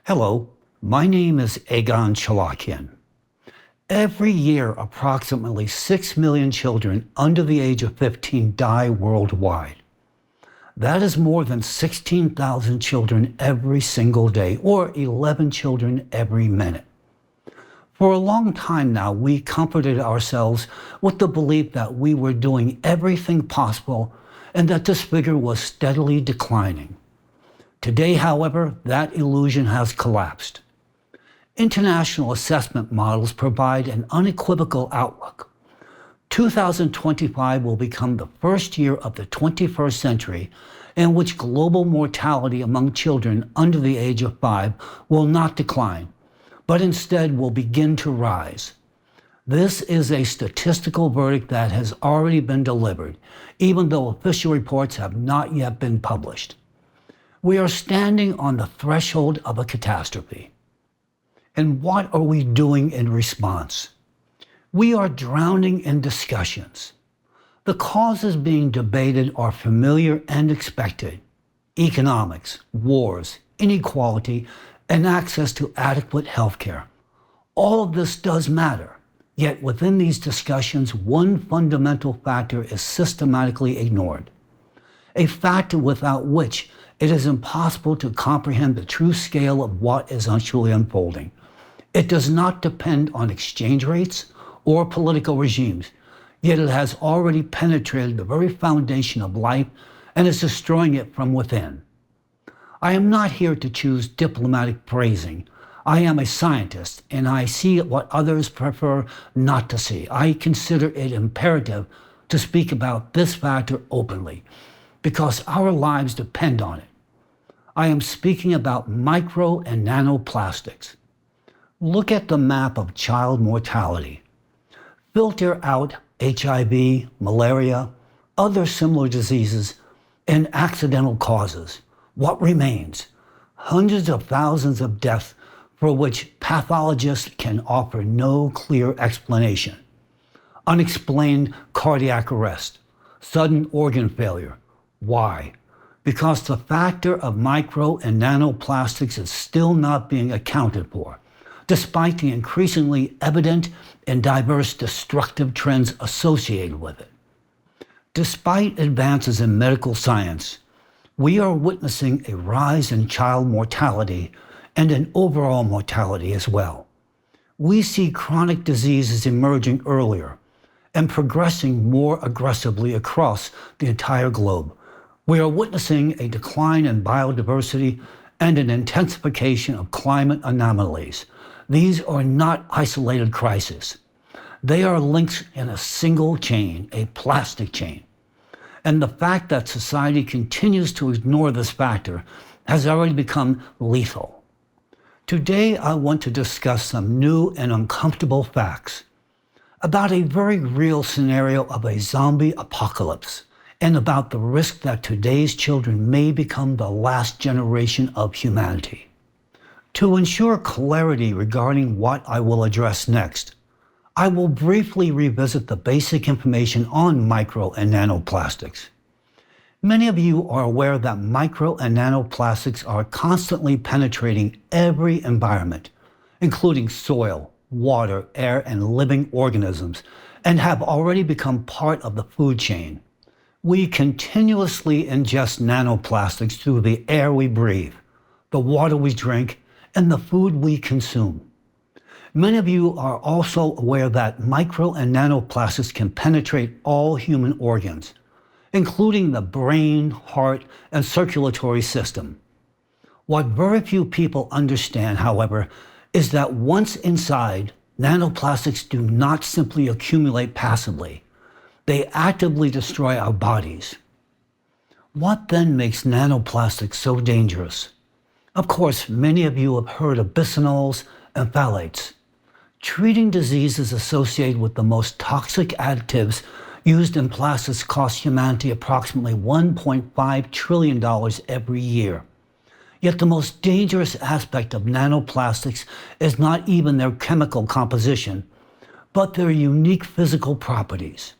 Hello, my name is Egon Cholakian. Every year, approximately 6 million children under the age of 15 die worldwide. That is more than 16,000 children every single day, or 11 children every minute. For a long time now, we comforted ourselves with the belief that we were doing everything possible and that this figure was steadily declining. Today, however, that illusion has collapsed. International assessment models provide an unequivocal outlook. 2025 will become the first year of the 21st century in which global mortality among children under the age of 5 will not decline, but instead will begin to rise. This is a statistical verdict that has already been delivered, even though official reports have not yet been published. We are standing on the threshold of a catastrophe. And what are we doing in response? We are drowning in discussions. The causes being debated are familiar and expected: economics, wars, inequality, and access to adequate health care. All of this does matter, yet within these discussions, one fundamental factor is systematically ignored, a factor without which it is impossible to comprehend the true scale of what is actually unfolding. It does not depend on exchange rates or political regimes, yet it has already penetrated the very foundation of life and is destroying it from within. I am not here to choose diplomatic phrasing. I am a scientist, and I see what others prefer not to see. I consider it imperative to speak about this factor openly, because our lives depend on it. I am speaking about micro and nanoplastics. Look at the map of child mortality. Filter out HIV, malaria, other similar diseases, and accidental causes. What remains? Hundreds of thousands of deaths for which pathologists can offer no clear explanation. Unexplained cardiac arrest, sudden organ failure. Why? Because the factor of micro and nanoplastics is still not being accounted for, despite the increasingly evident and diverse destructive trends associated with it. Despite advances in medical science, we are witnessing a rise in child mortality and in overall mortality as well. We see chronic diseases emerging earlier and progressing more aggressively across the entire globe. We are witnessing a decline in biodiversity and an intensification of climate anomalies. These are not isolated crises. They are links in a single chain, a plastic chain. And the fact that society continues to ignore this factor has already become lethal. Today, I want to discuss some new and uncomfortable facts about a very real scenario of a zombie apocalypse, and about the risk that today's children may become the last generation of humanity. To ensure clarity regarding what I will address next, I will briefly revisit the basic information on micro and nanoplastics. Many of you are aware that micro and nanoplastics are constantly penetrating every environment, including soil, water, air, and living organisms, and have already become part of the food chain. We continuously ingest nanoplastics through the air we breathe, the water we drink, and the food we consume. Many of you are also aware that micro and nanoplastics can penetrate all human organs, including the brain, heart, and circulatory system. What very few people understand, however, is that once inside, nanoplastics do not simply accumulate passively. They actively destroy our bodies. What then makes nanoplastics so dangerous? Of course, many of you have heard of bisphenols and phthalates. Treating diseases associated with the most toxic additives used in plastics cost humanity approximately $1.5 trillion every year. Yet the most dangerous aspect of nanoplastics is not even their chemical composition, but their unique physical properties.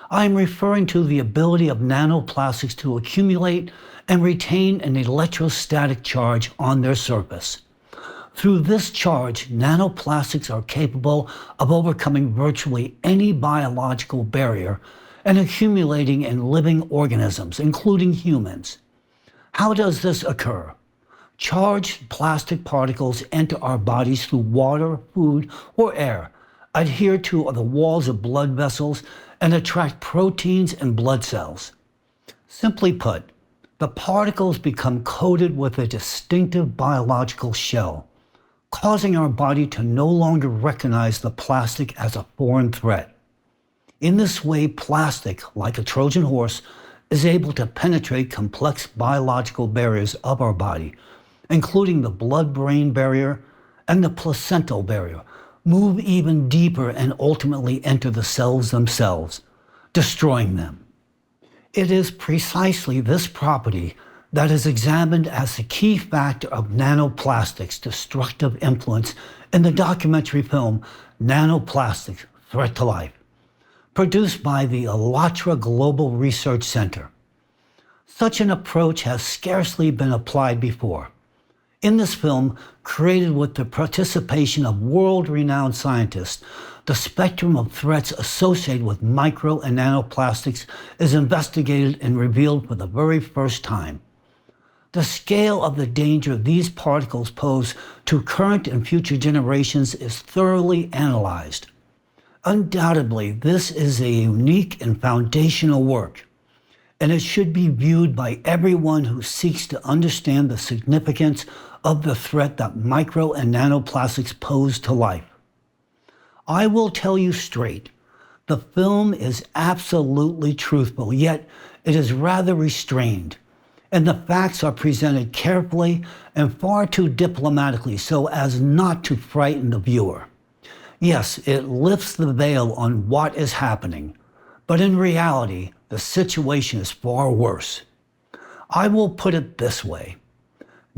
I am referring to the ability of nanoplastics to accumulate and retain an electrostatic charge on their surface, Through this charge, nanoplastics are capable of overcoming virtually any biological barrier and accumulating in living organisms, including humans. How does this occur? Charged plastic particles enter our bodies through water, food, or air, adhere to the walls of blood vessels, and attract proteins and blood cells. Simply put, the particles become coated with a distinctive biological shell, causing our body to no longer recognize the plastic as a foreign threat. In this way, plastic, like a Trojan horse, is able to penetrate complex biological barriers of our body, including the blood-brain barrier and the placental barrier, move even deeper and ultimately enter the cells themselves, destroying them. It is precisely this property that is examined as the key factor of nanoplastics' destructive influence in the documentary film Nanoplastics: Threat to Life, produced by the ALLATRA Global Research Center. Such an approach has scarcely been applied before. In this film, created with the participation of world-renowned scientists, the spectrum of threats associated with micro and nanoplastics is investigated and revealed for the very first time. The scale of the danger these particles pose to current and future generations is thoroughly analyzed. Undoubtedly, this is a unique and foundational work, and it should be viewed by everyone who seeks to understand the significance of the threat that micro and nanoplastics pose to life. I will tell you straight, the film is absolutely truthful, yet it is rather restrained, and the facts are presented carefully and far too diplomatically so as not to frighten the viewer. Yes, it lifts the veil on what is happening, but in reality, the situation is far worse. I will put it this way.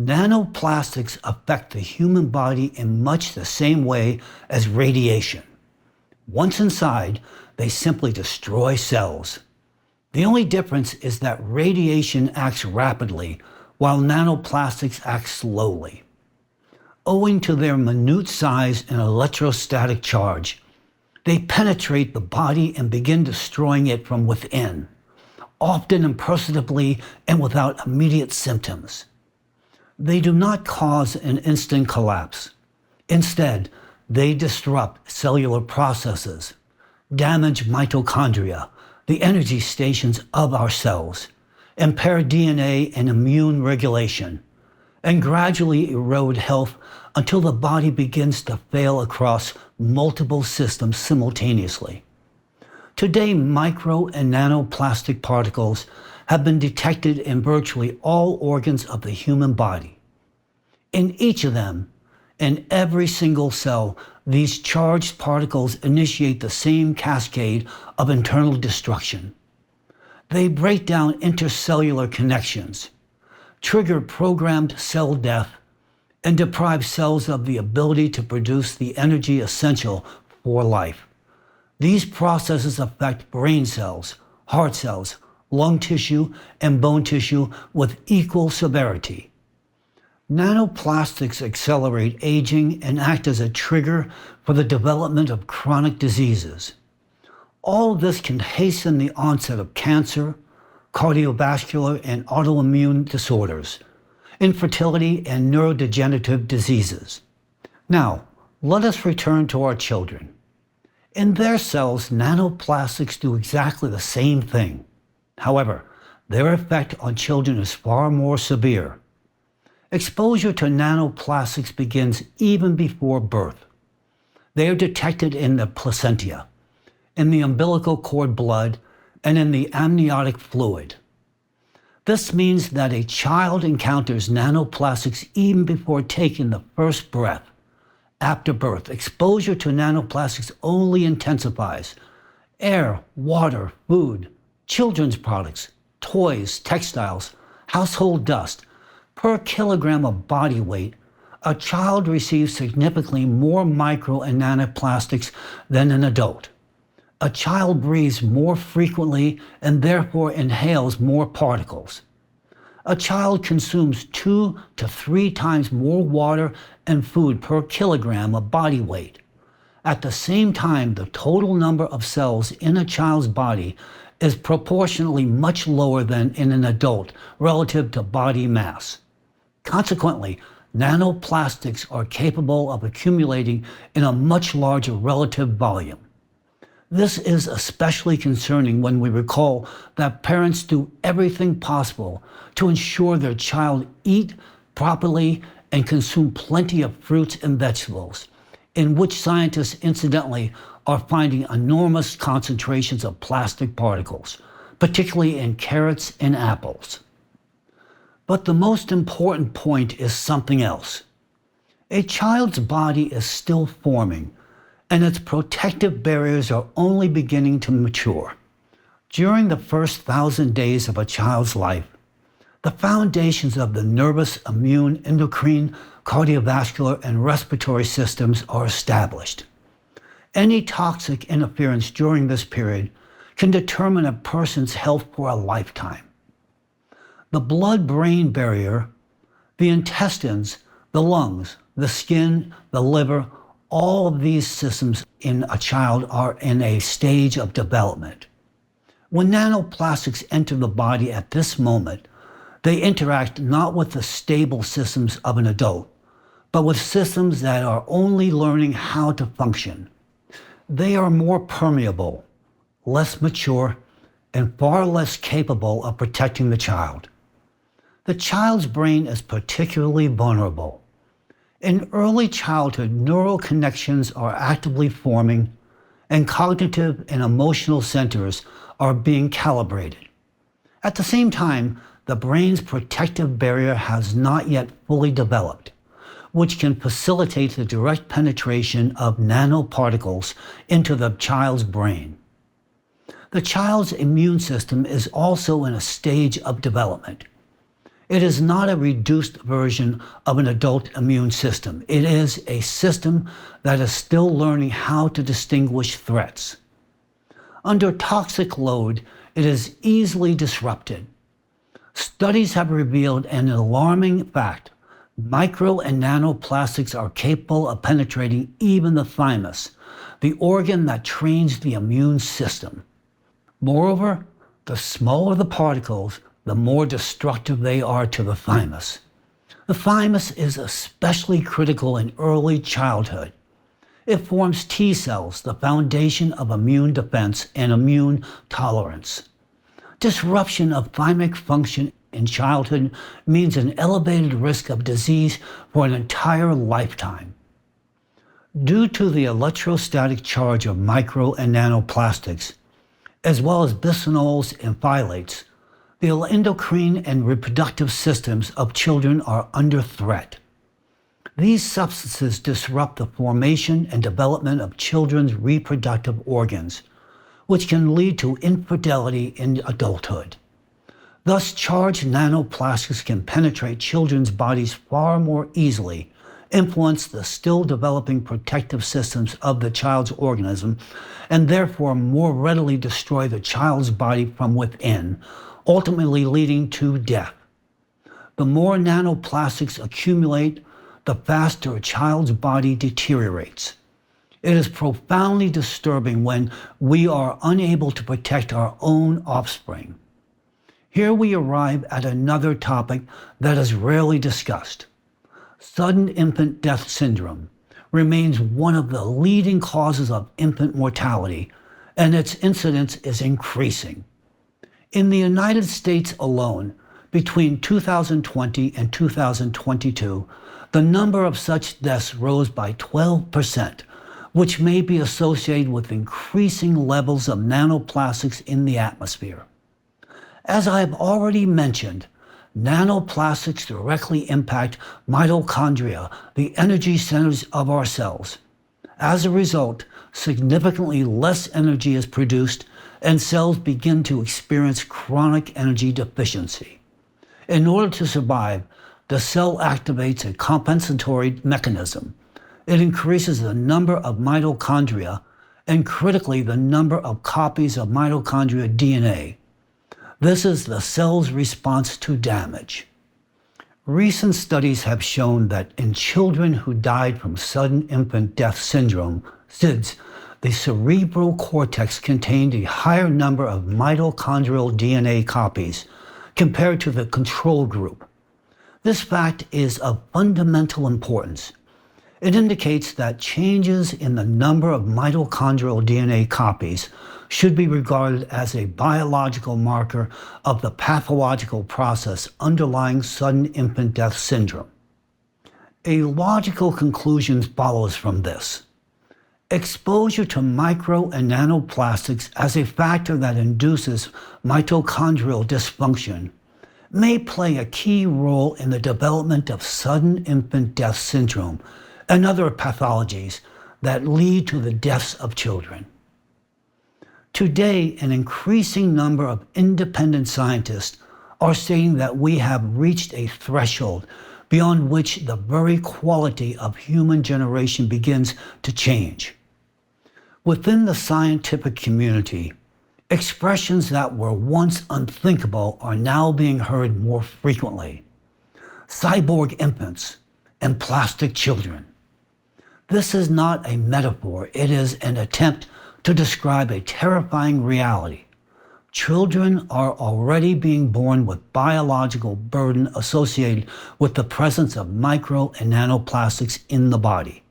Nanoplastics affect the human body in much the same way as radiation. Once inside, they simply destroy cells. The only difference is that radiation acts rapidly, while nanoplastics act slowly. Owing to their minute size and electrostatic charge, they penetrate the body and begin destroying it from within, often imperceptibly and without immediate symptoms. They do not cause an instant collapse. Instead, they disrupt cellular processes, damage mitochondria, the energy stations of our cells, impair DNA and immune regulation, and gradually erode health until the body begins to fail across multiple systems simultaneously. Today, micro and nanoplastic particles have been detected in virtually all organs of the human body. In each of them, in every single cell, these charged particles initiate the same cascade of internal destruction. They break down intercellular connections, trigger programmed cell death, and deprive cells of the ability to produce the energy essential for life. These processes affect brain cells, heart cells, lung tissue, and bone tissue with equal severity. Nanoplastics accelerate aging and act as a trigger for the development of chronic diseases. All of this can hasten the onset of cancer, cardiovascular and autoimmune disorders, infertility, and neurodegenerative diseases. Now, let us return to our children. In their cells, nanoplastics do exactly the same thing. However, their effect on children is far more severe. Exposure to nanoplastics begins even before birth. They are detected in the placenta, in the umbilical cord blood, and in the amniotic fluid. This means that a child encounters nanoplastics even before taking the first breath. After birth, exposure to nanoplastics only intensifies. Air, water, food, children's products, toys, textiles, household dust. Per kilogram of body weight, a child receives significantly more micro and nanoplastics than an adult. A child breathes more frequently and therefore inhales more particles. A child consumes 2 to 3 times more water and food per kilogram of body weight. At the same time, the total number of cells in a child's body is proportionally much lower than in an adult relative to body mass. Consequently, nanoplastics are capable of accumulating in a much larger relative volume. This is especially concerning when we recall that parents do everything possible to ensure their child eat properly and consume plenty of fruits and vegetables, in which scientists incidentally are finding enormous concentrations of plastic particles, particularly in carrots and apples. But the most important point is something else. A child's body is still forming, and its protective barriers are only beginning to mature. During the first 1,000 days of a child's life, the foundations of the nervous, immune, endocrine, cardiovascular, and respiratory systems are established. Any toxic interference during this period can determine a person's health for a lifetime. The blood-brain barrier, the intestines, the lungs, the skin, the liver, all of these systems in a child are in a stage of development. When nanoplastics enter the body at this moment, they interact not with the stable systems of an adult, but with systems that are only learning how to function. They are more permeable, less mature, and far less capable of protecting the child. The child's brain is particularly vulnerable. In early childhood, neural connections are actively forming, and cognitive and emotional centers are being calibrated. At the same time, the brain's protective barrier has not yet fully developed, which can facilitate the direct penetration of nanoparticles into the child's brain. The child's immune system is also in a stage of development. It is not a reduced version of an adult immune system. It is a system that is still learning how to distinguish threats. Under toxic load, it is easily disrupted. Studies have revealed an alarming fact. Micro and nanoplastics are capable of penetrating even the thymus, the organ that trains the immune system. Moreover, the smaller the particles, the more destructive they are to the thymus. The thymus is especially critical in early childhood. It forms T cells, the foundation of immune defense and immune tolerance. Disruption of thymic function in childhood means an elevated risk of disease for an entire lifetime. Due to the electrostatic charge of micro and nanoplastics, as well as bisphenols and phthalates, the endocrine and reproductive systems of children are under threat. These substances disrupt the formation and development of children's reproductive organs, which can lead to infertility in adulthood. Thus, charged nanoplastics can penetrate children's bodies far more easily, influence the still developing protective systems of the child's organism, and therefore more readily destroy the child's body from within, ultimately leading to death. The more nanoplastics accumulate, the faster a child's body deteriorates. It is profoundly disturbing when we are unable to protect our own offspring. Here we arrive at another topic that is rarely discussed. Sudden infant death syndrome remains one of the leading causes of infant mortality, and its incidence is increasing. In the United States alone, between 2020 and 2022, the number of such deaths rose by 12%, which may be associated with increasing levels of nanoplastics in the atmosphere. As I have already mentioned, nanoplastics directly impact mitochondria, the energy centers of our cells. As a result, significantly less energy is produced, and cells begin to experience chronic energy deficiency. In order to survive, the cell activates a compensatory mechanism. It increases the number of mitochondria and critically the number of copies of mitochondria DNA. This is the cell's response to damage. Recent studies have shown that in children who died from sudden infant death syndrome, SIDS, the cerebral cortex contained a higher number of mitochondrial DNA copies compared to the control group. This fact is of fundamental importance. It indicates that changes in the number of mitochondrial DNA copies should be regarded as a biological marker of the pathological process underlying sudden infant death syndrome. A logical conclusion follows from this. Exposure to micro and nanoplastics as a factor that induces mitochondrial dysfunction may play a key role in the development of sudden infant death syndrome and other pathologies that lead to the deaths of children. Today, an increasing number of independent scientists are saying that we have reached a threshold beyond which the very quality of human generation begins to change. Within the scientific community, expressions that were once unthinkable are now being heard more frequently. Cyborg infants and plastic children. This is not a metaphor, it is an attempt to describe a terrifying reality. Children are already being born with biological burden associated with the presence of micro and nanoplastics in the body.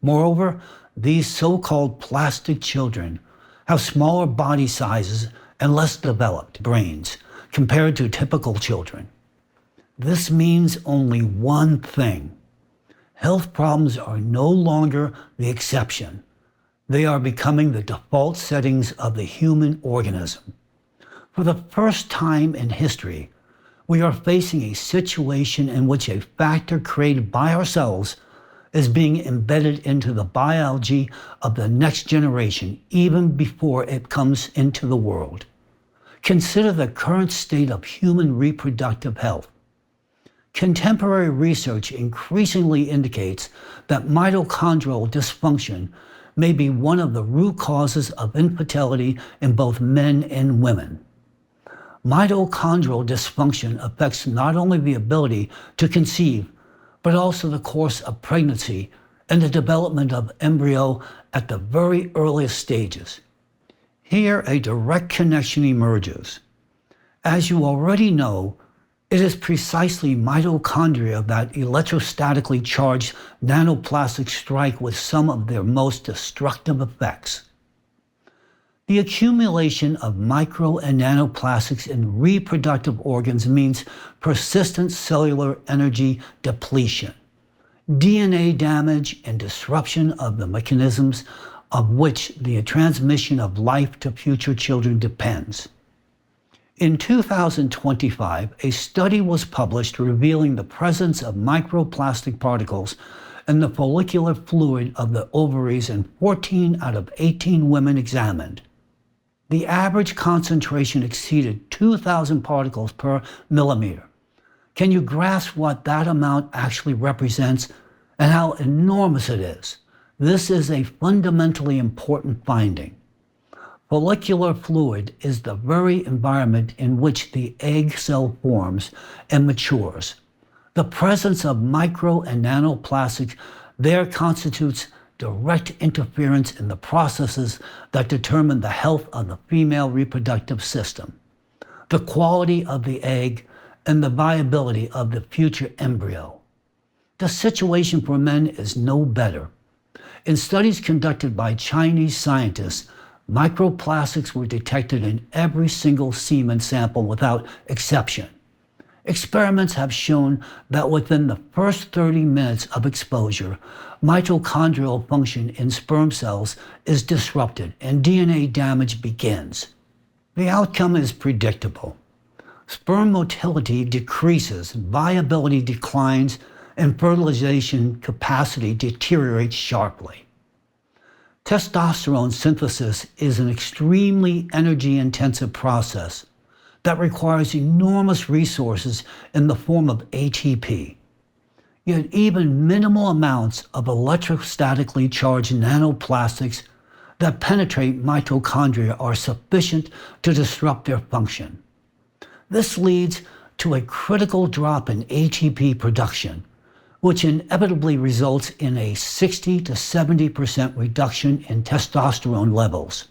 Moreover, these so-called plastic children have smaller body sizes and less developed brains compared to typical children. This means only one thing. Health problems are no longer the exception. They are becoming the default settings of the human organism. For the first time in history, we are facing a situation in which a factor created by ourselves is being embedded into the biology of the next generation even before it comes into the world. Consider the current state of human reproductive health. Contemporary research increasingly indicates that mitochondrial dysfunction may be one of the root causes of infertility in both men and women. Mitochondrial dysfunction affects not only the ability to conceive, but also the course of pregnancy and the development of embryo at the very earliest stages. Here, a direct connection emerges. As you already know, it is precisely mitochondria that electrostatically charged nanoplastics strike with some of their most destructive effects. The accumulation of micro and nanoplastics in reproductive organs means persistent cellular energy depletion, DNA damage, and disruption of the mechanisms of which the transmission of life to future children depends. In 2025, a study was published revealing the presence of microplastic particles in the follicular fluid of the ovaries in 14 out of 18 women examined. The average concentration exceeded 2,000 particles per millimeter. Can you grasp what that amount actually represents and how enormous it is? This is a fundamentally important finding. Follicular fluid is the very environment in which the egg cell forms and matures. The presence of micro and nanoplastics there constitutes direct interference in the processes that determine the health of the female reproductive system, the quality of the egg, and the viability of the future embryo. The situation for men is no better. In studies conducted by Chinese scientists, microplastics were detected in every single semen sample without exception. Experiments have shown that within the first 30 minutes of exposure, mitochondrial function in sperm cells is disrupted and DNA damage begins. The outcome is predictable. Sperm motility decreases, viability declines, and fertilization capacity deteriorates sharply. Testosterone synthesis is an extremely energy-intensive process that requires enormous resources in the form of ATP. Yet even minimal amounts of electrostatically charged nanoplastics that penetrate mitochondria are sufficient to disrupt their function. This leads to a critical drop in ATP production, which inevitably results in a 60 to 70% reduction in testosterone levels.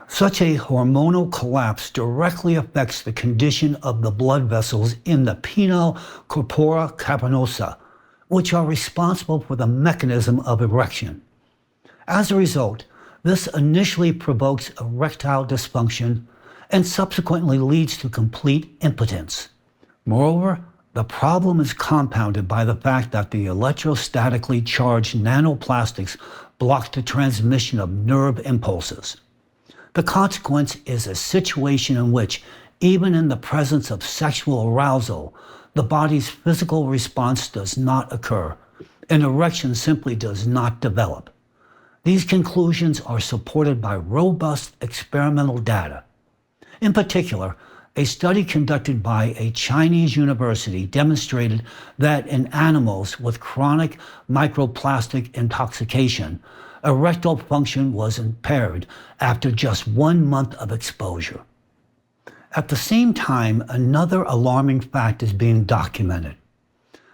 Such a hormonal collapse directly affects the condition of the blood vessels in the pinna corpora cavernosa, which are responsible for the mechanism of erection. As a result, this initially provokes erectile dysfunction and subsequently leads to complete impotence. Moreover, the problem is compounded by the fact that the electrostatically charged nanoplastics block the transmission of nerve impulses. The consequence is a situation in which, even in the presence of sexual arousal, the body's physical response does not occur, and erection simply does not develop. These conclusions are supported by robust experimental data. In particular, a study conducted by a Chinese university demonstrated that in animals with chronic microplastic intoxication, erectile function was impaired after just 1 month of exposure. At the same time, another alarming fact is being documented.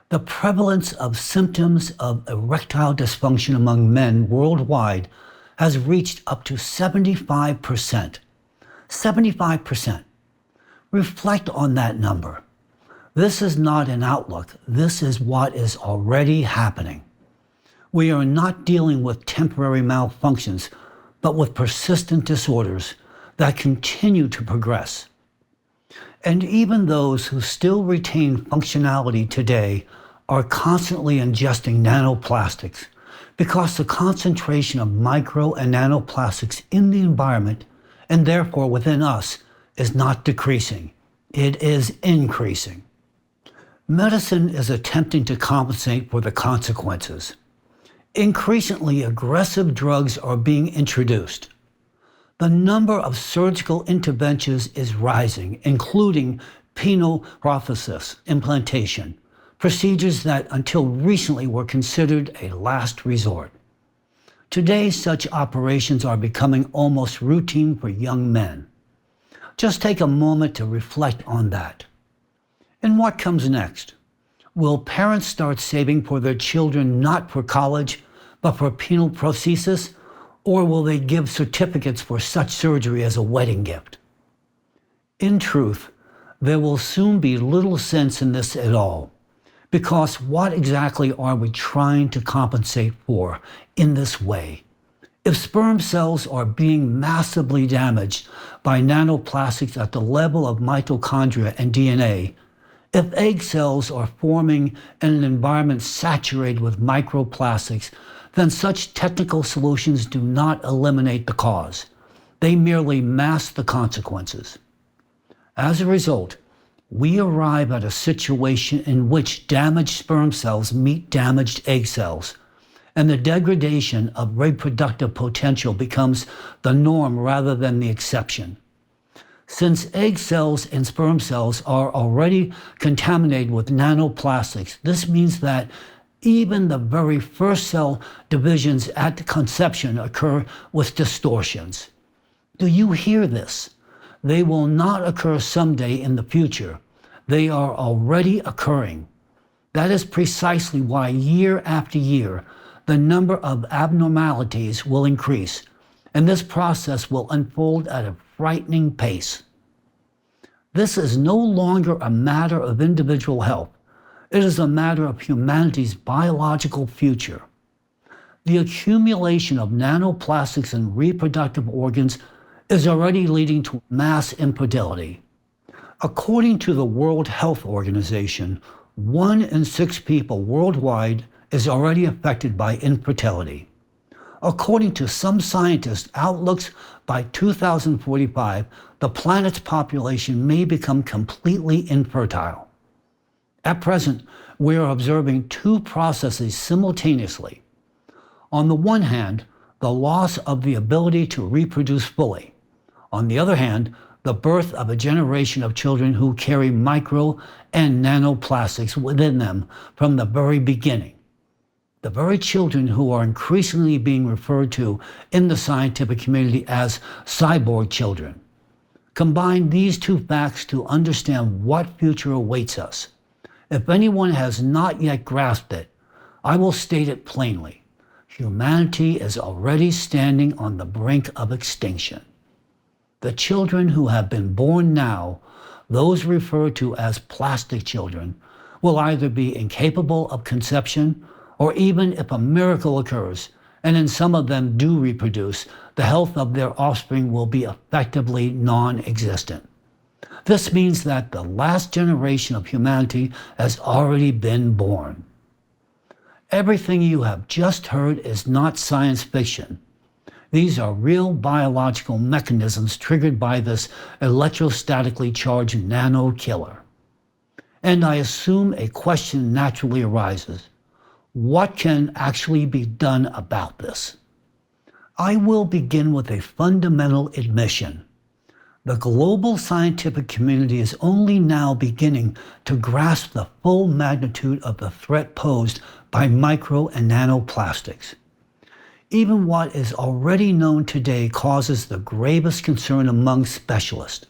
The prevalence of symptoms of erectile dysfunction among men worldwide has reached up to 75%. 75%. Reflect on that number. This is not an outlook. This is what is already happening. We are not dealing with temporary malfunctions, but with persistent disorders that continue to progress. And even those who still retain functionality today are constantly ingesting nanoplastics because the concentration of micro and nanoplastics in the environment, and therefore within us, is not decreasing. It is increasing. Medicine is attempting to compensate for the consequences. Increasingly aggressive drugs are being introduced. The number of surgical interventions is rising, including penile prosthesis implantation, procedures that until recently were considered a last resort. Today, such operations are becoming almost routine for young men. Just take a moment to reflect on that. And what comes next? Will parents start saving for their children not for college, but for penile prosthesis? Or will they give certificates for such surgery as a wedding gift? In truth, there will soon be little sense in this at all, because what exactly are we trying to compensate for in this way? If sperm cells are being massively damaged by nanoplastics at the level of mitochondria and DNA, if egg cells are forming in an environment saturated with microplastics, then such technical solutions do not eliminate the cause. They merely mask the consequences. As a result, we arrive at a situation in which damaged sperm cells meet damaged egg cells, and the degradation of reproductive potential becomes the norm rather than the exception. Since egg cells and sperm cells are already contaminated with nanoplastics, this means that even the very first cell divisions at conception occur with distortions. Do you hear this? They will not occur someday in the future. They are already occurring. That is precisely why year after year, the number of abnormalities will increase, and this process will unfold at a frightening pace. This is no longer a matter of individual health. It is a matter of humanity's biological future. The accumulation of nanoplastics in reproductive organs is already leading to mass infertility. According to the World Health Organization, 1 in 6 people worldwide is already affected by infertility. According to some scientists' outlooks, by 2045, the planet's population may become completely infertile. At present, we are observing 2 processes simultaneously. On the one hand, the loss of the ability to reproduce fully. On the other hand, the birth of a generation of children who carry micro and nanoplastics within them from the very beginning. The very children who are increasingly being referred to in the scientific community as cyborg children. Combine these two facts to understand what future awaits us. If anyone has not yet grasped it, I will state it plainly. Humanity is already standing on the brink of extinction. The children who have been born now, those referred to as plastic children, will either be incapable of conception, or even if a miracle occurs, and in some of them do reproduce, the health of their offspring will be effectively non-existent. This means that the last generation of humanity has already been born. Everything you have just heard is not science fiction. These are real biological mechanisms triggered by this electrostatically charged nano killer. And I assume a question naturally arises. What can actually be done about this? I will begin with a fundamental admission. The global scientific community is only now beginning to grasp the full magnitude of the threat posed by micro and nanoplastics. Even what is already known today causes the gravest concern among specialists.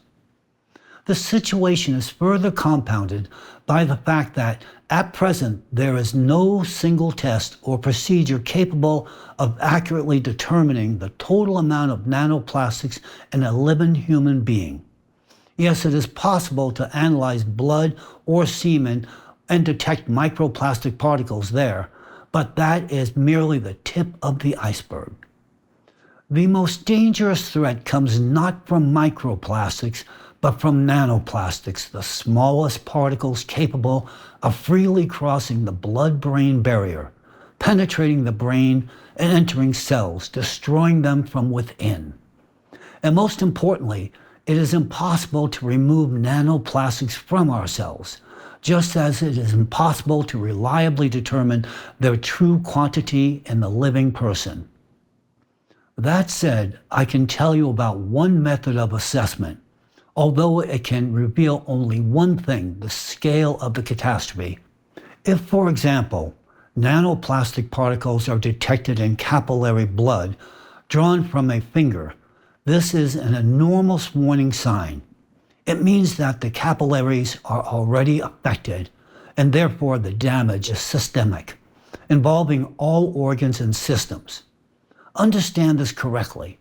The situation is further compounded by the fact that, at present, there is no single test or procedure capable of accurately determining the total amount of nanoplastics in a living human being. Yes, it is possible to analyze blood or semen and detect microplastic particles there, but that is merely the tip of the iceberg. The most dangerous threat comes not from microplastics, but from nanoplastics, the smallest particles capable of freely crossing the blood-brain barrier, penetrating the brain and entering cells, destroying them from within. And most importantly, it is impossible to remove nanoplastics from our cells, just as it is impossible to reliably determine their true quantity in the living person. That said, I can tell you about one method of assessment, although it can reveal only one thing, the scale of the catastrophe. If, for example, nanoplastic particles are detected in capillary blood drawn from a finger, this is an enormous warning sign. It means that the capillaries are already affected, and therefore the damage is systemic, involving all organs and systems. Understand this correctly.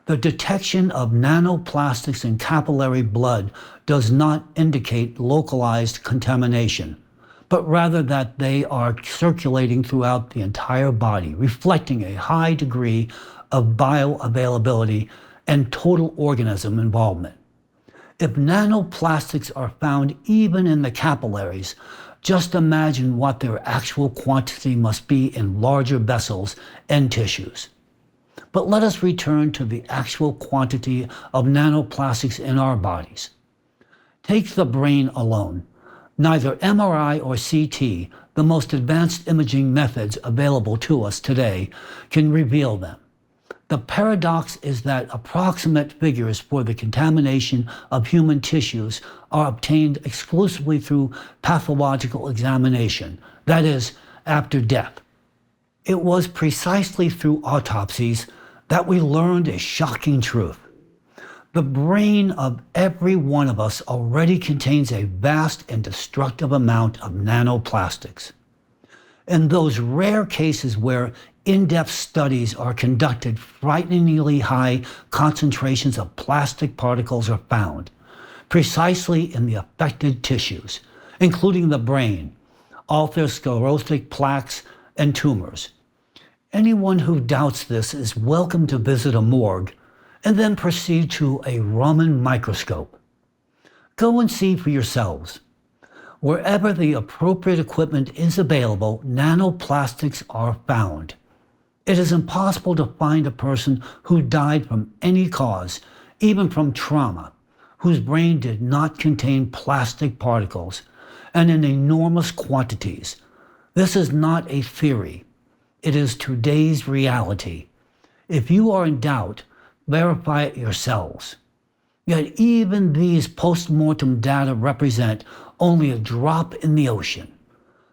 The detection of nanoplastics in capillary blood does not indicate localized contamination, but rather that they are circulating throughout the entire body, reflecting a high degree of bioavailability and total organism involvement. If nanoplastics are found even in the capillaries, just imagine what their actual quantity must be in larger vessels and tissues. But let us return to the actual quantity of nanoplastics in our bodies. Take the brain alone. Neither MRI or CT, the most advanced imaging methods available to us today, can reveal them. The paradox is that approximate figures for the contamination of human tissues are obtained exclusively through pathological examination, that is, after death. It was precisely through autopsies that we learned a shocking truth. The brain of every one of us already contains a vast and destructive amount of nanoplastics. In those rare cases where in-depth studies are conducted, frighteningly high concentrations of plastic particles are found, precisely in the affected tissues, including the brain, atherosclerotic plaques, and tumors. Anyone who doubts this is welcome to visit a morgue and then proceed to a Raman microscope. Go and see for yourselves. Wherever the appropriate equipment is available, nanoplastics are found. It is impossible to find a person who died from any cause, even from trauma, whose brain did not contain plastic particles, and in enormous quantities. This is not a theory. It is today's reality. If you are in doubt, verify it yourselves. Yet even these post-mortem data represent only a drop in the ocean.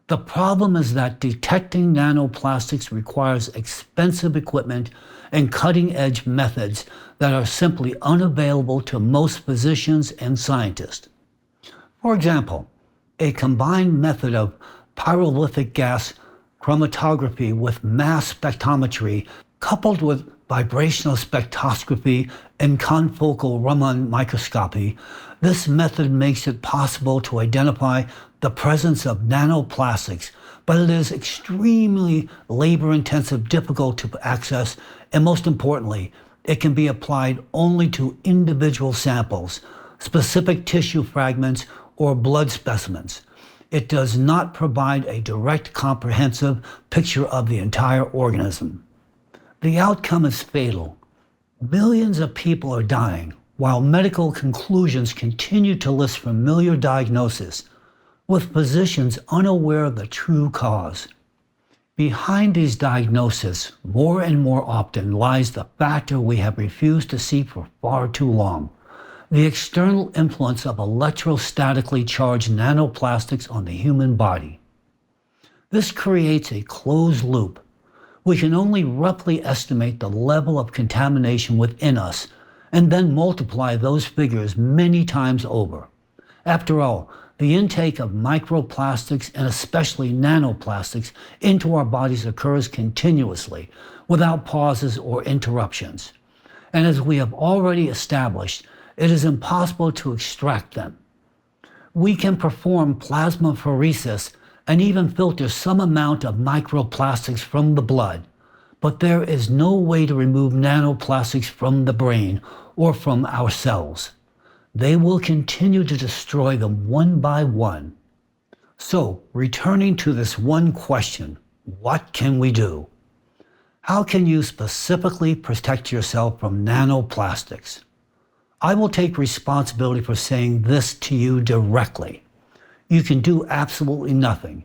The problem is that detecting nanoplastics requires expensive equipment and cutting-edge methods that are simply unavailable to most physicians and scientists. For example, a combined method of pyrolytic gas chromatography with mass spectrometry coupled with vibrational spectroscopy and confocal Raman microscopy, this method makes it possible to identify the presence of nanoplastics, but it is extremely labor-intensive, difficult to access, and most importantly, it can be applied only to individual samples, specific tissue fragments, or blood specimens. It does not provide a direct, comprehensive picture of the entire organism. The outcome is fatal. Millions of people are dying, while medical conclusions continue to list familiar diagnoses, with physicians unaware of the true cause. Behind these diagnoses, more and more often lies the factor we have refused to see for far too long: the external influence of electrostatically charged nanoplastics on the human body. This creates a closed loop. We can only roughly estimate the level of contamination within us and then multiply those figures many times over. After all, the intake of microplastics and especially nanoplastics into our bodies occurs continuously, without pauses or interruptions. And as we have already established, it is impossible to extract them. We can perform plasmapheresis and even filter some amount of microplastics from the blood, but there is no way to remove nanoplastics from the brain or from our cells. They will continue to destroy them one by one. So, returning to this one question, what can we do? How can you specifically protect yourself from nanoplastics? I will take responsibility for saying this to you directly. You can do absolutely nothing.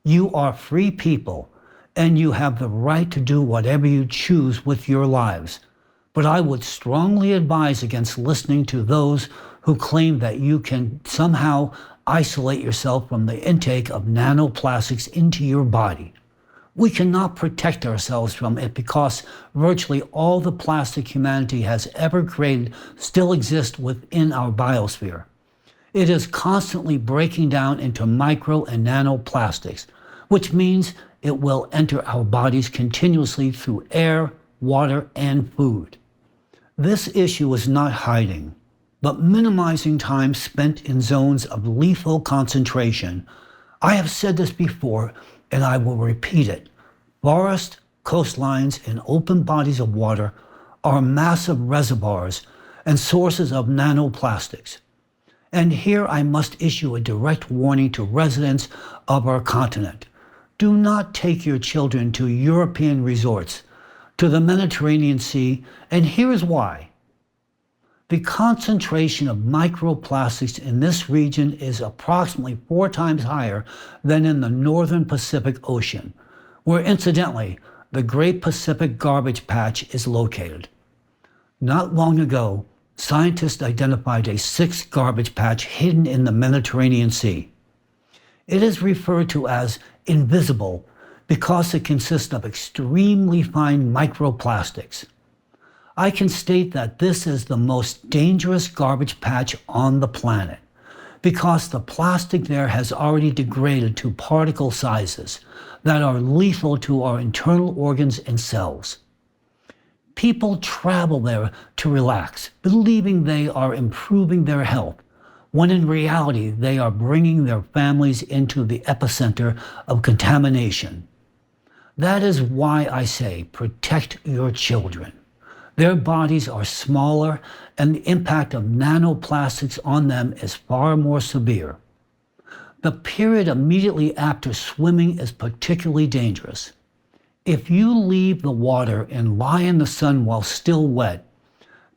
You are free people, and you have the right to do whatever you choose with your lives. But I would strongly advise against listening to those who claim that you can somehow isolate yourself from the intake of nanoplastics into your body. We cannot protect ourselves from it because virtually all the plastic humanity has ever created still exists within our biosphere. It is constantly breaking down into micro and nanoplastics, which means it will enter our bodies continuously through air, water, and food. This issue is not hiding, but minimizing time spent in zones of lethal concentration. I have said this before, and I will repeat it. Forests, coastlines, and open bodies of water are massive reservoirs and sources of nanoplastics. And here I must issue a direct warning to residents of our continent. Do not take your children to European resorts, to the Mediterranean Sea, and here is why. The concentration of microplastics in this region is approximately 4 times higher than in the northern Pacific Ocean, where incidentally, the Great Pacific Garbage Patch is located. Not long ago, scientists identified a 6th garbage patch hidden in the Mediterranean Sea. It is referred to as invisible because it consists of extremely fine microplastics. I can state that this is the most dangerous garbage patch on the planet because the plastic there has already degraded to particle sizes that are lethal to our internal organs and cells. People travel there to relax, believing they are improving their health, when in reality they are bringing their families into the epicenter of contamination. That is why I say protect your children. Their bodies are smaller, and the impact of nanoplastics on them is far more severe. The period immediately after swimming is particularly dangerous. If you leave the water and lie in the sun while still wet,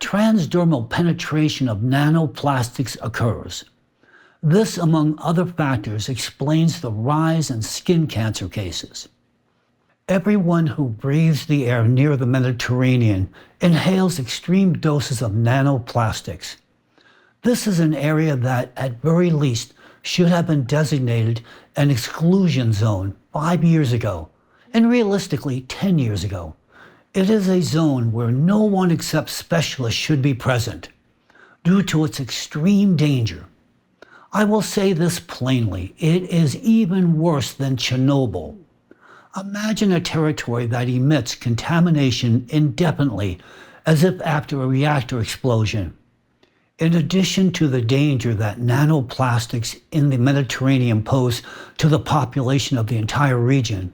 transdermal penetration of nanoplastics occurs. This, among other factors, explains the rise in skin cancer cases. Everyone who breathes the air near the Mediterranean inhales extreme doses of nanoplastics. This is an area that, at very least, should have been designated an exclusion zone 5 years ago, and realistically 10 years ago. It is a zone where no one except specialists should be present, due to its extreme danger. I will say this plainly, it is even worse than Chernobyl. Imagine a territory that emits contamination indefinitely, as if after a reactor explosion. In addition to the danger that nanoplastics in the Mediterranean pose to the population of the entire region,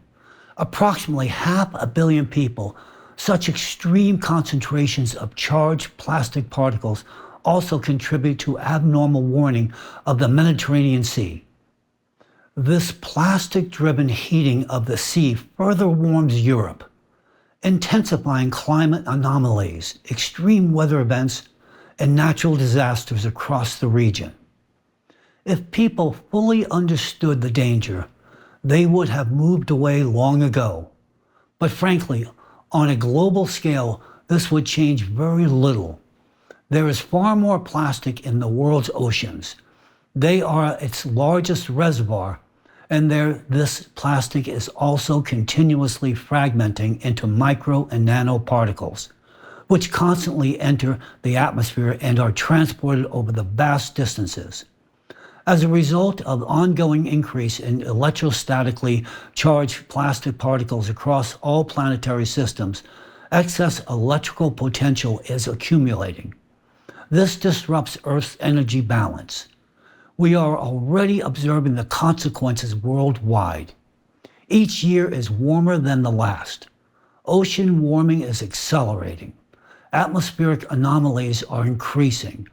approximately 500 million people, such extreme concentrations of charged plastic particles also contribute to abnormal warming of the Mediterranean Sea. This plastic-driven heating of the sea further warms Europe, intensifying climate anomalies, extreme weather events, and natural disasters across the region. If people fully understood the danger, they would have moved away long ago. But frankly, on a global scale, this would change very little. There is far more plastic in the world's oceans. They are its largest reservoir, and this plastic is also continuously fragmenting into micro and nanoparticles, which constantly enter the atmosphere and are transported over the vast distances. As a result of ongoing increase in electrostatically charged plastic particles across all planetary systems, excess electrical potential is accumulating. This disrupts Earth's energy balance. We are already observing the consequences worldwide. Each year is warmer than the last. Ocean warming is accelerating. Atmospheric anomalies are increasing.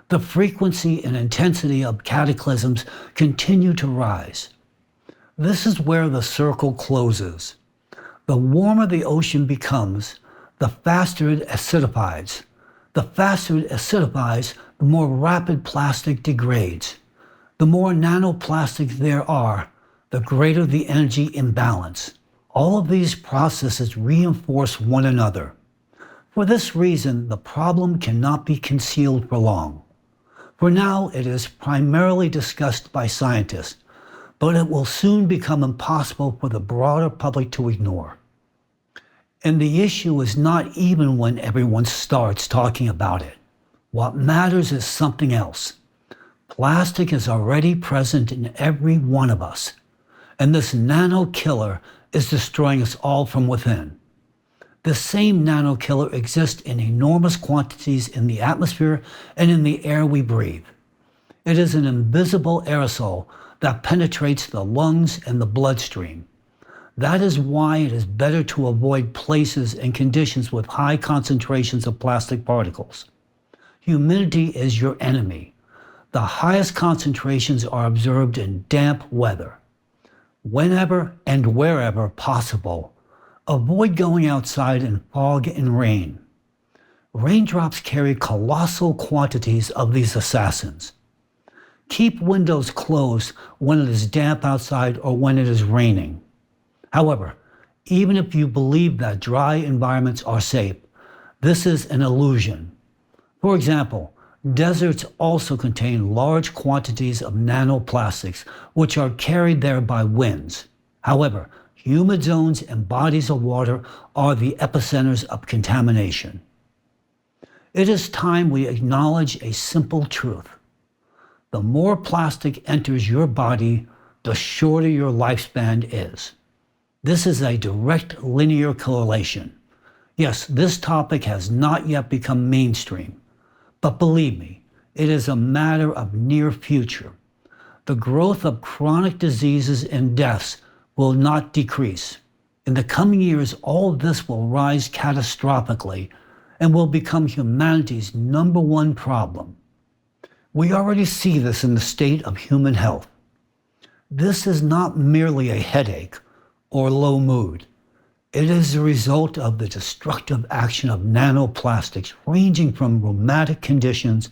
The frequency and intensity of cataclysms continue to rise. This is where the circle closes. The warmer the ocean becomes, the faster it acidifies. The faster it acidifies, the more rapid plastic degrades. The more nanoplastics there are, the greater the energy imbalance. All of these processes reinforce one another. For this reason, the problem cannot be concealed for long. For now, it is primarily discussed by scientists, but it will soon become impossible for the broader public to ignore. And the issue is not even when everyone starts talking about it. What matters is something else. Plastic is already present in every one of us, and this nano killer is destroying us all from within. The same nano killer exists in enormous quantities in the atmosphere and in the air we breathe. It is an invisible aerosol that penetrates the lungs and the bloodstream. That is why it is better to avoid places and conditions with high concentrations of plastic particles. Humidity is your enemy. The highest concentrations are observed in damp weather. Whenever and wherever possible, avoid going outside in fog and rain. Raindrops carry colossal quantities of these assassins. Keep windows closed when it is damp outside or when it is raining. However, even if you believe that dry environments are safe, this is an illusion. For example, deserts also contain large quantities of nanoplastics, which are carried there by winds. However, humid zones and bodies of water are the epicenters of contamination. It is time we acknowledge a simple truth. The more plastic enters your body, the shorter your lifespan is. This is a direct linear correlation. Yes, this topic has not yet become mainstream, but believe me, it is a matter of near future. The growth of chronic diseases and deaths will not decrease. In the coming years, all of this will rise catastrophically and will become humanity's #1 problem. We already see this in the state of human health. This is not merely a headache or low mood. It is the result of the destructive action of nanoplastics, ranging from rheumatic conditions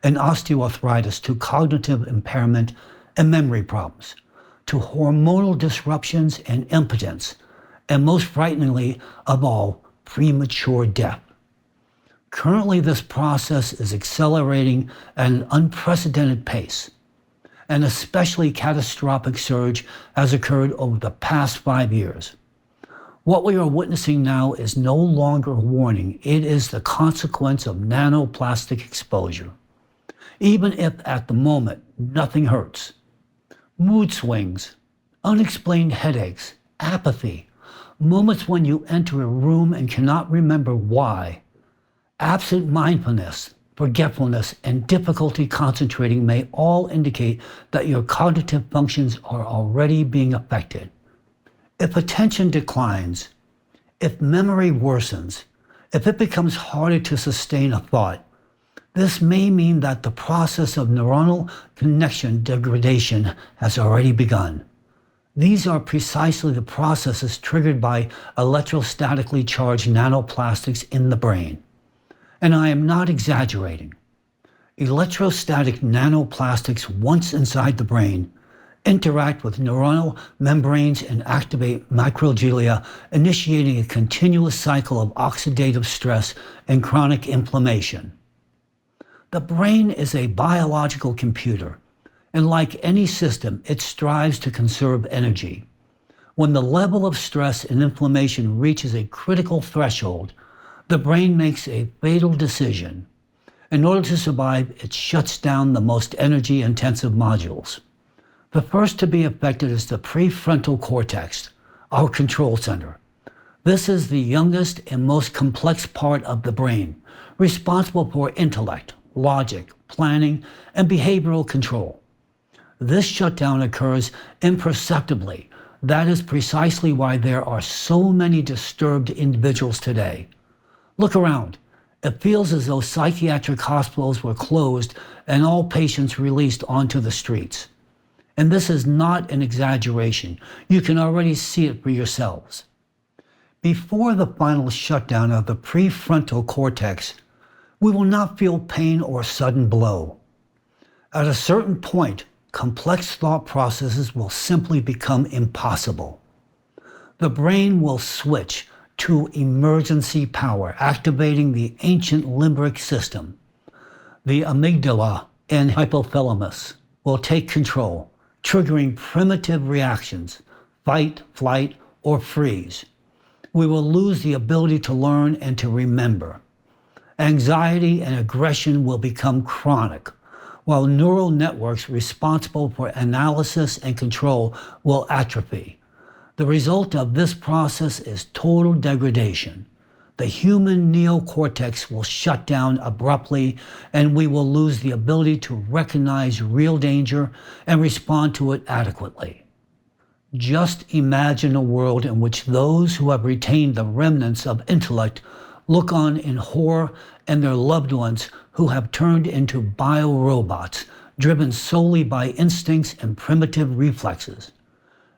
and osteoarthritis to cognitive impairment and memory problems, to hormonal disruptions and impotence, and most frighteningly of all, premature death. Currently, this process is accelerating at an unprecedented pace. An especially catastrophic surge has occurred over the past 5 years. What we are witnessing now is no longer a warning. It is the consequence of nanoplastic exposure. Even if at the moment nothing hurts. Mood swings, unexplained headaches, apathy, moments when you enter a room and cannot remember why, absent mindfulness, forgetfulness, and difficulty concentrating may all indicate that your cognitive functions are already being affected. If attention declines, if memory worsens, if it becomes harder to sustain a thought, this may mean that the process of neuronal connection degradation has already begun. These are precisely the processes triggered by electrostatically charged nanoplastics in the brain. And I am not exaggerating. Electrostatic nanoplastics, once inside the brain, interact with neuronal membranes and activate microglia, initiating a continuous cycle of oxidative stress and chronic inflammation. The brain is a biological computer, and like any system, it strives to conserve energy. When the level of stress and inflammation reaches a critical threshold, the brain makes a fatal decision. In order to survive, it shuts down the most energy-intensive modules. The first to be affected is the prefrontal cortex, our control center. This is the youngest and most complex part of the brain, responsible for intellect, logic, planning, and behavioral control. This shutdown occurs imperceptibly. That is precisely why there are so many disturbed individuals today. Look around. It feels as though psychiatric hospitals were closed and all patients released onto the streets. And this is not an exaggeration. You can already see it for yourselves. Before the final shutdown of the prefrontal cortex, we will not feel pain or sudden blow. At a certain point, complex thought processes will simply become impossible. The brain will switch to emergency power, activating the ancient limbic system. The amygdala and hypothalamus will take control, triggering primitive reactions, fight, flight, or freeze. We will lose the ability to learn and to remember. Anxiety and aggression will become chronic, while neural networks responsible for analysis and control will atrophy. The result of this process is total degradation. The human neocortex will shut down abruptly, and we will lose the ability to recognize real danger and respond to it adequately. Just imagine a world in which those who have retained the remnants of intellect look on in horror, and their loved ones who have turned into biorobots, driven solely by instincts and primitive reflexes.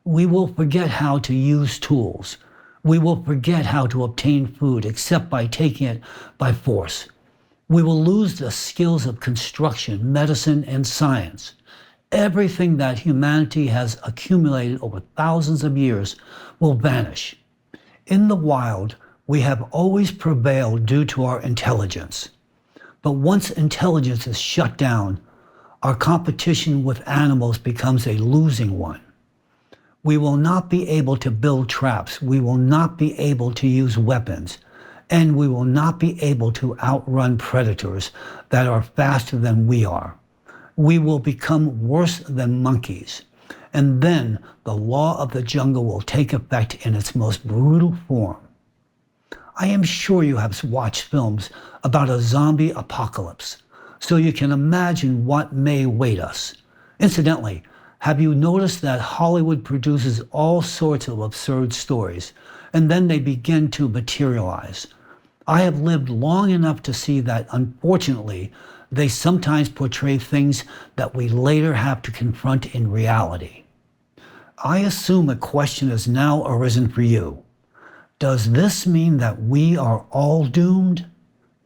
We will forget how to use tools. We will forget how to obtain food except by taking it by force. We will lose the skills of construction, medicine, and science. Everything that humanity has accumulated over thousands of years will vanish. In the wild, we have always prevailed due to our intelligence. But once intelligence is shut down, our competition with animals becomes a losing one. We will not be able to build traps. We will not be able to use weapons. And we will not be able to outrun predators that are faster than we are. We will become worse than monkeys. And then the law of the jungle will take effect in its most brutal form. I am sure you have watched films about a zombie apocalypse, so you can imagine what may await us. Incidentally, have you noticed that Hollywood produces all sorts of absurd stories, and then they begin to materialize? I have lived long enough to see that, unfortunately, they sometimes portray things that we later have to confront in reality. I assume a question has now arisen for you. Does this mean that we are all doomed?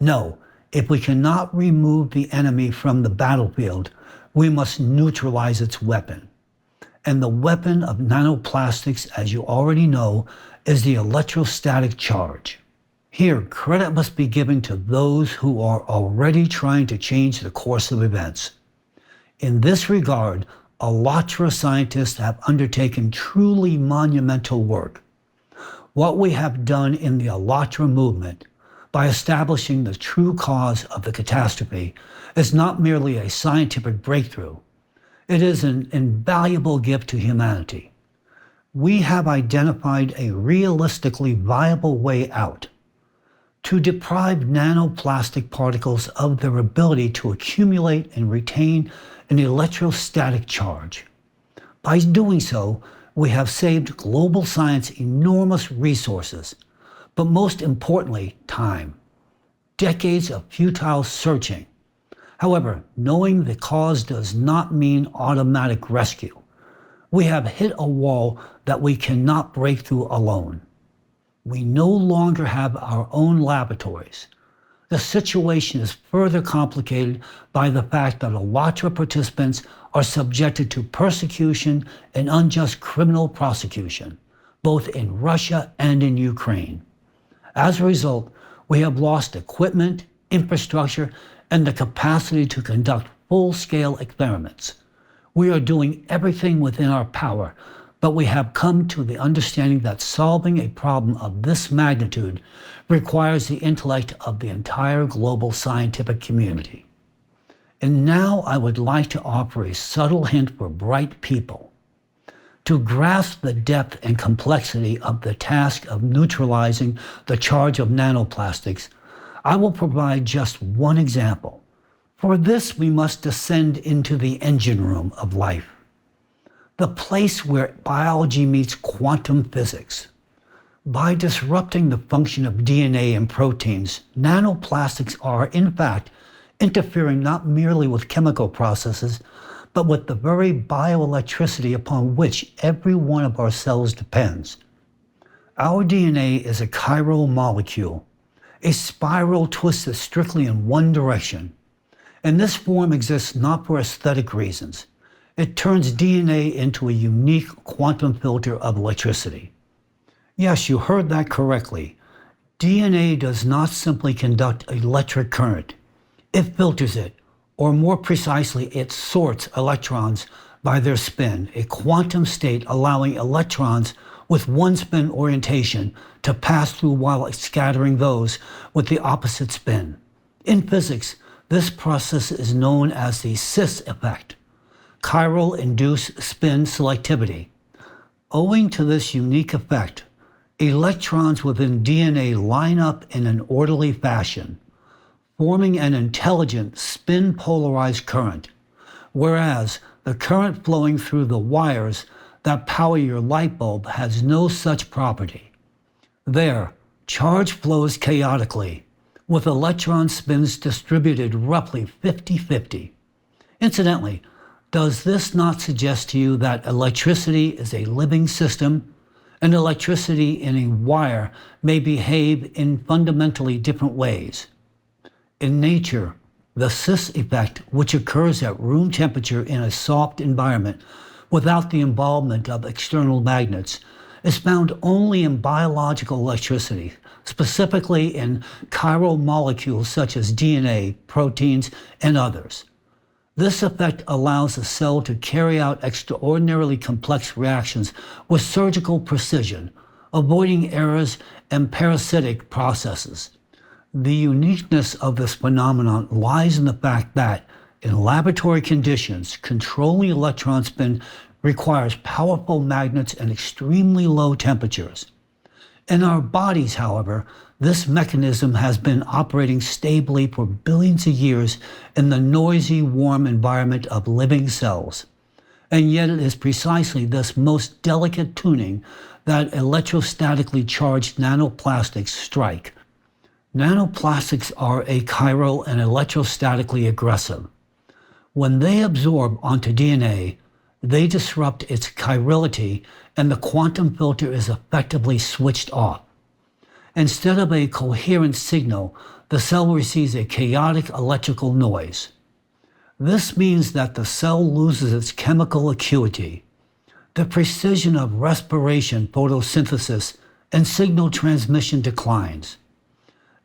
No. If we cannot remove the enemy from the battlefield, we must neutralize its weapon. And the weapon of nanoplastics, as you already know, is the electrostatic charge. Here, credit must be given to those who are already trying to change the course of events. In this regard, ALLATRA scientists have undertaken truly monumental work. What we have done in the ALLATRA movement by establishing the true cause of the catastrophe is not merely a scientific breakthrough. It is an invaluable gift to humanity. We have identified a realistically viable way out to deprive nanoplastic particles of their ability to accumulate and retain an electrostatic charge. By doing so, we have saved global science enormous resources, but most importantly, time. Decades of futile searching. However, knowing the cause does not mean automatic rescue. We have hit a wall that we cannot break through alone. We no longer have our own laboratories. The situation is further complicated by the fact that ALLATRA participants are subjected to persecution and unjust criminal prosecution, both in Russia and in Ukraine. As a result, we have lost equipment, infrastructure, and the capacity to conduct full-scale experiments. We are doing everything within our power, but we have come to the understanding that solving a problem of this magnitude requires the intellect of the entire global scientific community. And now I would like to offer a subtle hint for bright people. To grasp the depth and complexity of the task of neutralizing the charge of nanoplastics, I will provide just one example. For this, we must descend into the engine room of life, the place where biology meets quantum physics. By disrupting the function of DNA and proteins, nanoplastics are, in fact, interfering not merely with chemical processes, but with the very bioelectricity upon which every one of our cells depends. Our DNA is a chiral molecule, a spiral twisted strictly in one direction. And this form exists not for aesthetic reasons. It turns DNA into a unique quantum filter of electricity. Yes, you heard that correctly. DNA does not simply conduct electric current. It filters it, or more precisely, it sorts electrons by their spin, a quantum state allowing electrons with one spin orientation to pass through while scattering those with the opposite spin. In physics, this process is known as the cis effect, chiral induced spin selectivity. Owing to this unique effect, electrons within DNA line up in an orderly fashion, forming an intelligent spin-polarized current, whereas the current flowing through the wires that power your light bulb has no such property. There, charge flows chaotically, with electron spins distributed roughly 50-50. Incidentally, does this not suggest to you that electricity is a living system, and electricity in a wire may behave in fundamentally different ways? In nature, the cis effect, which occurs at room temperature in a soft environment without the involvement of external magnets, is found only in biological electricity, specifically in chiral molecules such as DNA, proteins, and others. This effect allows the cell to carry out extraordinarily complex reactions with surgical precision, avoiding errors and parasitic processes. The uniqueness of this phenomenon lies in the fact that, in laboratory conditions, controlling electron spin requires powerful magnets and extremely low temperatures. In our bodies, however, this mechanism has been operating stably for billions of years in the noisy, warm environment of living cells. And yet it is precisely this most delicate tuning that electrostatically charged nanoplastics strike. Nanoplastics are achiral and electrostatically aggressive. When they absorb onto DNA, they disrupt its chirality and the quantum filter is effectively switched off. Instead of a coherent signal, the cell receives a chaotic electrical noise. This means that the cell loses its chemical acuity. The precision of respiration, photosynthesis, and signal transmission declines.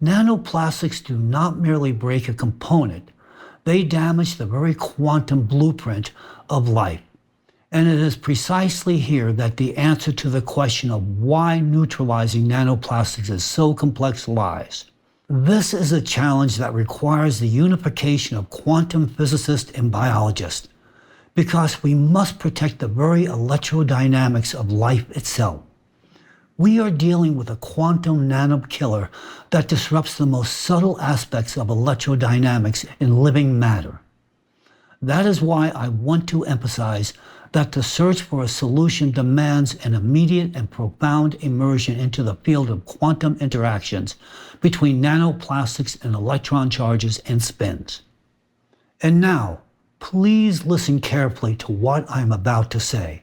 Nanoplastics do not merely break a component, they damage the very quantum blueprint of life. And it is precisely here that the answer to the question of why neutralizing nanoplastics is so complex lies. This is a challenge that requires the unification of quantum physicists and biologists, because we must protect the very electrodynamics of life itself. We are dealing with a quantum nano-killer that disrupts the most subtle aspects of electrodynamics in living matter. That is why I want to emphasize that the search for a solution demands an immediate and profound immersion into the field of quantum interactions between nanoplastics and electron charges and spins. And now, please listen carefully to what I'm about to say,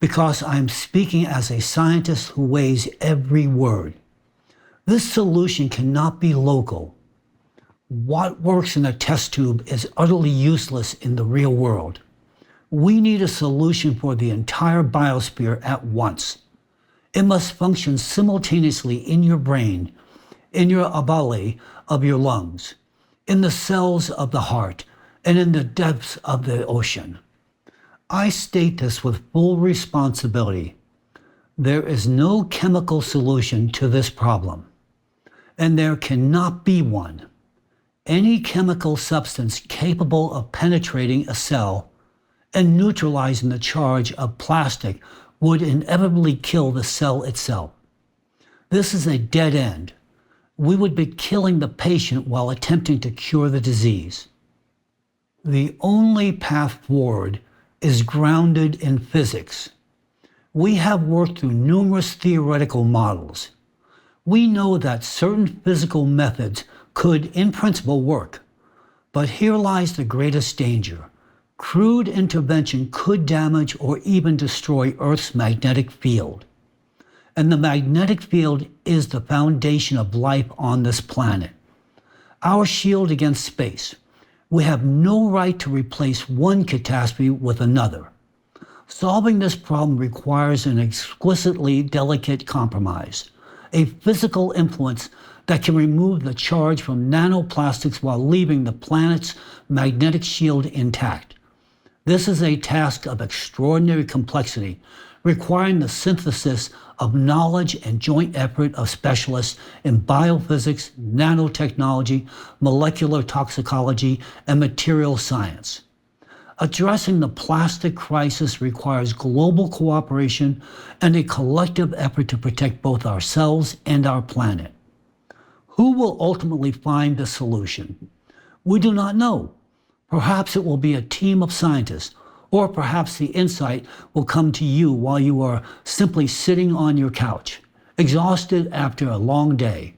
because I'm speaking as a scientist who weighs every word. This solution cannot be local. What works in a test tube is utterly useless in the real world. We need a solution for the entire biosphere at once. It must function simultaneously in your brain, in your alveoli of your lungs, in the cells of the heart, and in the depths of the ocean. I state this with full responsibility. There is no chemical solution to this problem, and there cannot be one. Any chemical substance capable of penetrating a cell and neutralizing the charge of plastic would inevitably kill the cell itself. This is a dead end. We would be killing the patient while attempting to cure the disease. The only path forward is grounded in physics. We have worked through numerous theoretical models. We know that certain physical methods could, in principle, work. But here lies the greatest danger. Crude intervention could damage or even destroy Earth's magnetic field. And the magnetic field is the foundation of life on this planet. Our shield against space. We have no right to replace one catastrophe with another. Solving this problem requires an exquisitely delicate compromise, a physical influence that can remove the charge from nanoplastics while leaving the planet's magnetic shield intact. This is a task of extraordinary complexity, requiring the synthesis of knowledge and joint effort of specialists in biophysics, nanotechnology, molecular toxicology, and material science. Addressing the plastic crisis requires global cooperation and a collective effort to protect both ourselves and our planet. Who will ultimately find the solution? We do not know. Perhaps it will be a team of scientists, or perhaps the insight will come to you while you are simply sitting on your couch, exhausted after a long day.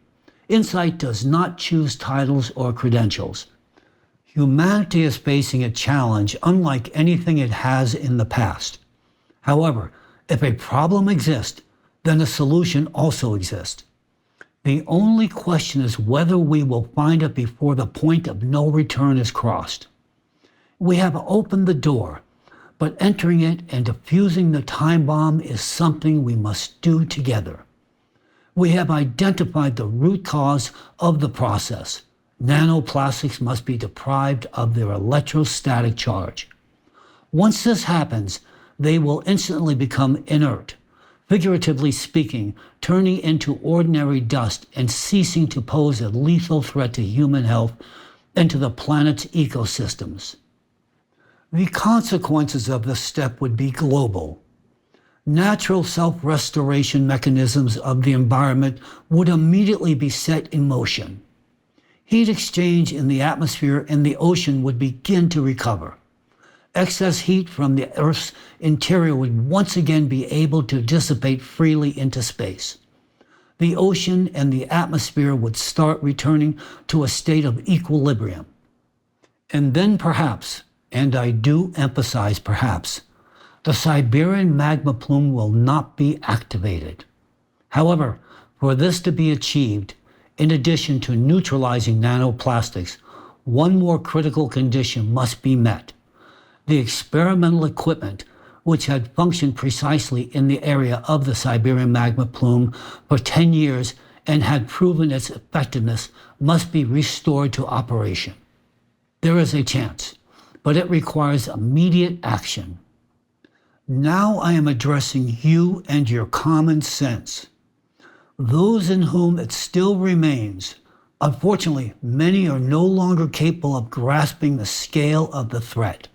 Insight does not choose titles or credentials. Humanity is facing a challenge unlike anything it has in the past. However, if a problem exists, then a solution also exists. The only question is whether we will find it before the point of no return is crossed. We have opened the door, but entering it and defusing the time bomb is something we must do together. We have identified the root cause of the process. Nanoplastics must be deprived of their electrostatic charge. Once this happens, they will instantly become inert, figuratively speaking, turning into ordinary dust and ceasing to pose a lethal threat to human health and to the planet's ecosystems. The consequences of this step would be global. Natural self-restoration mechanisms of the environment would immediately be set in motion. Heat exchange in the atmosphere and the ocean would begin to recover. Excess heat from the Earth's interior would once again be able to dissipate freely into space. The ocean and the atmosphere would start returning to a state of equilibrium. And then perhaps, and I do emphasize perhaps, the Siberian magma plume will not be activated. However, for this to be achieved, in addition to neutralizing nanoplastics, one more critical condition must be met. The experimental equipment, which had functioned precisely in the area of the Siberian magma plume for 10 years and had proven its effectiveness, must be restored to operation. There is a chance, but it requires immediate action. Now I am addressing you and your common sense. Those in whom it still remains. Unfortunately, many are no longer capable of grasping the scale of the threat.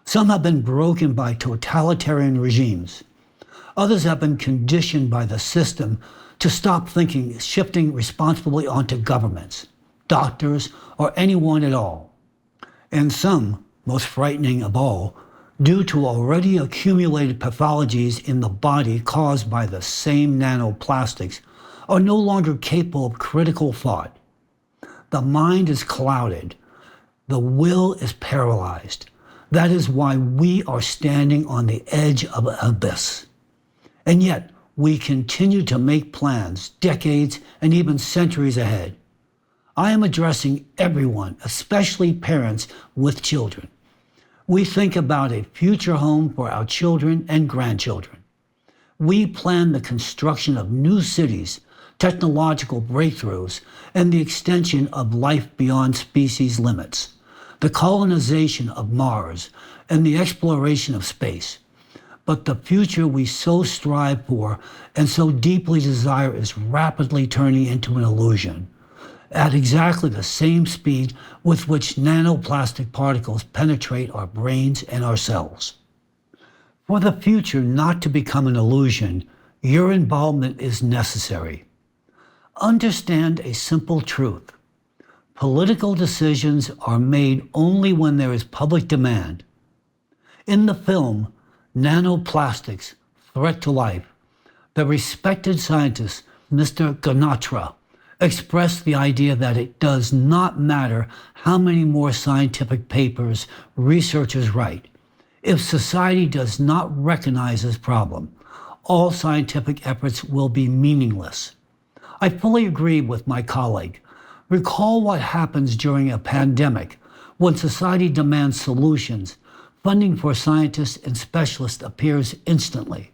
Some have been broken by totalitarian regimes. Others have been conditioned by the system to stop thinking, shifting responsibility onto governments, doctors, or anyone at all. And some, most frightening of all, due to already accumulated pathologies in the body caused by the same nanoplastics, are no longer capable of critical thought. The mind is clouded. The will is paralyzed. That is why we are standing on the edge of an abyss. And yet, we continue to make plans decades and even centuries ahead. I am addressing everyone, especially parents with children. We think about a future home for our children and grandchildren. We plan the construction of new cities, technological breakthroughs, and the extension of life beyond species limits, the colonization of Mars, and the exploration of space. But the future we so strive for and so deeply desire is rapidly turning into an illusion, at exactly the same speed with which nanoplastic particles penetrate our brains and our cells. For the future not to become an illusion, your involvement is necessary. Understand a simple truth. Political decisions are made only when there is public demand. In the film, Nanoplastics, Threat to Life, the respected scientist, Mr. Ganatra, expressed the idea that it does not matter how many more scientific papers researchers write. If society does not recognize this problem, all scientific efforts will be meaningless. I fully agree with my colleague. Recall what happens during a pandemic when society demands solutions. Funding for scientists and specialists appears instantly.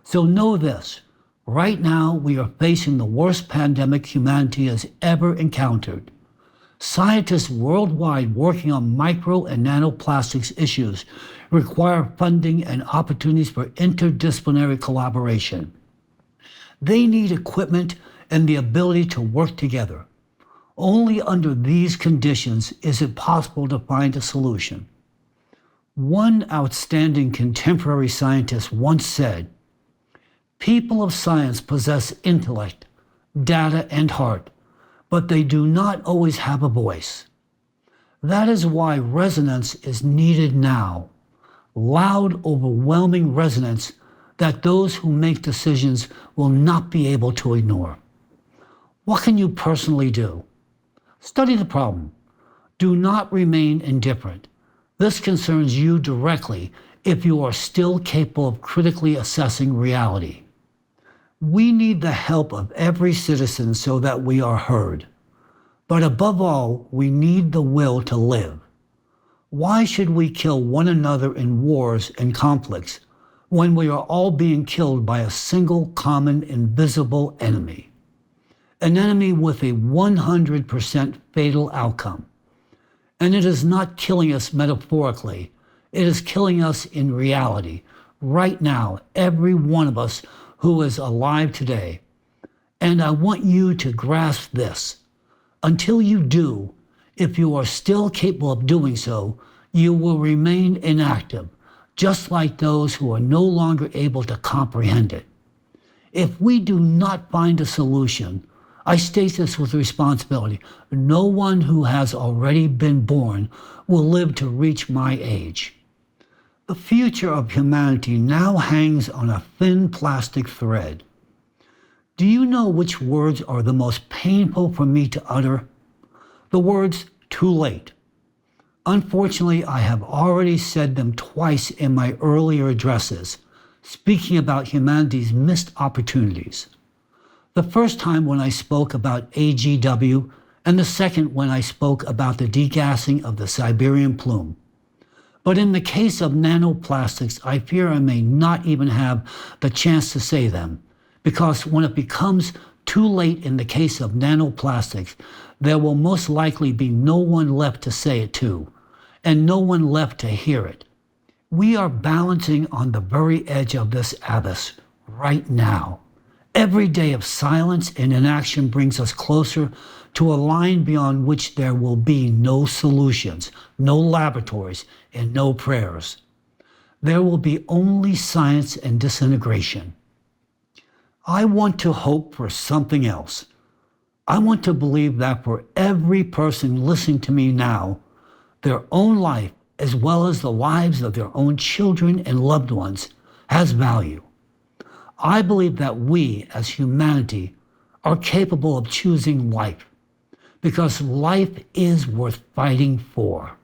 So know this, right now we are facing the worst pandemic humanity has ever encountered. Scientists worldwide working on micro and nanoplastics issues require funding and opportunities for interdisciplinary collaboration. They need equipment and the ability to work together. Only under these conditions is it possible to find a solution. One outstanding contemporary scientist once said, "People of science possess intellect, data, and heart, but they do not always have a voice. That is why resonance is needed now. Loud, overwhelming resonance that those who make decisions will not be able to ignore." What can you personally do? Study the problem. Do not remain indifferent. This concerns you directly if you are still capable of critically assessing reality. We need the help of every citizen so that we are heard. But above all, we need the will to live. Why should we kill one another in wars and conflicts when we are all being killed by a single common invisible enemy? An enemy with a 100% fatal outcome. And it is not killing us metaphorically. It is killing us in reality. Right now, every one of us who is alive today. And I want you to grasp this. Until you do, if you are still capable of doing so, you will remain inactive, just like those who are no longer able to comprehend it. If we do not find a solution, I state this with responsibility. No one who has already been born will live to reach my age. The future of humanity now hangs on a thin plastic thread. Do you know which words are the most painful for me to utter? The words, too late. Unfortunately, I have already said them twice in my earlier addresses, speaking about humanity's missed opportunities. The first time when I spoke about AGW, and the second when I spoke about the degassing of the Siberian plume. But in the case of nanoplastics, I fear I may not even have the chance to say them, because when it becomes too late in the case of nanoplastics, there will most likely be no one left to say it to, and no one left to hear it. We are balancing on the very edge of this abyss right now. Every day of silence and inaction brings us closer to a line beyond which there will be no solutions, no laboratories, and no prayers. There will be only science and disintegration. I want to hope for something else. I want to believe that for every person listening to me now, their own life, as well as the lives of their own children and loved ones, has value. I believe that we, as humanity, are capable of choosing life, because life is worth fighting for.